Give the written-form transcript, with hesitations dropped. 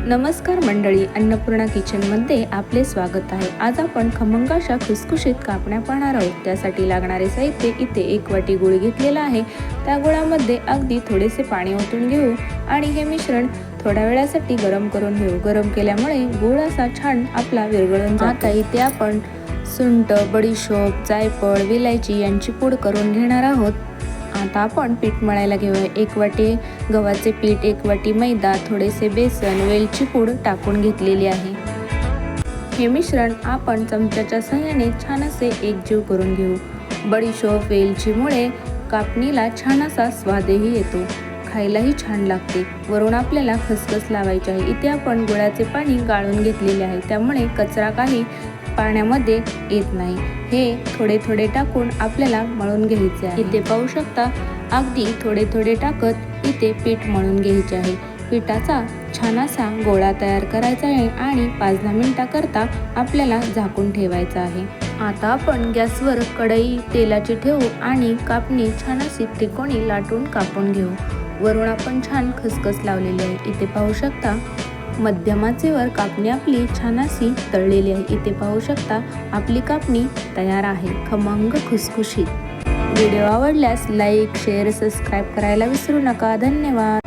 नमस्कार मंडळी, अन्नपूर्णा किचनमध्ये आपले स्वागत आहे। आज आपण खमंग अशा खुसखुशीत कापण्या पाहणार आहोत। त्यासाठी लागणारे साहित्य इथे 1 वाटी गूळ घेतलेला आहे। त्या गुळामध्ये अगदी थोडेसे पाणी ओतून घेऊ आणि हे मिश्रण थोड्या वेळासाठी गरम करून घेऊ। गरम केल्यामुळे गूळ असा छान आपला विरघळून जातो। आता इथे आपण सुंठ, बडीशोप, जायफळ, विलायची यांची पूड करून घेणार आहोत। आता आपण पीठ मळायला घेऊया। 1 वाटी गव्हाचे पीठ, 1 वाटी मैदा, थोडेसे बेसन, वेलची पूड टाकून घेतलेली आहे। हे मिश्रण आपण चमच्याच्या सहाय्याने छान असे एकजीव करून घेऊ। बडीशोप, वेलचीमुळे कापणीला छान असा स्वादही येतो, खायलाही छान लागते। वरून आपल्याला खसखस लावायची आहे। इथे आपण गुळाचे पाणी गाळून घेतलेले आहे, त्यामुळे कचरा काही पाण्यामध्ये येत नाही। हे थोडे थोडे टाकून आपल्याला मळून घ्यायचे आहे। इथे पाहू शकता, अगदी थोडे थोडे टाकत इथे पीठ मळून घ्यायचे आहे। पिठाचा छान असा गोळा तयार करायचा आहे आणि 5-10 मिनिटाकरता आपल्याला झाकून ठेवायचा आहे। आता आपण गॅसवर कढई तेलाची ठेवू आणि कापणी छान अशी त्रिकोणी लाटून कापून घेऊ। वरून आपण छान खसखस लावलेली आहे। इथे पाहू शकता, मध्यम आचेवर कापणी आपली छान अशी तळलेली आहे। इथे पाहू शकता, आपली कापणी तयार आहे, खमंग खुसखुशीत। व्हिडिओ आवडल्यास लाईक, शेअर, सबस्क्राईब करायला विसरू नका। धन्यवाद।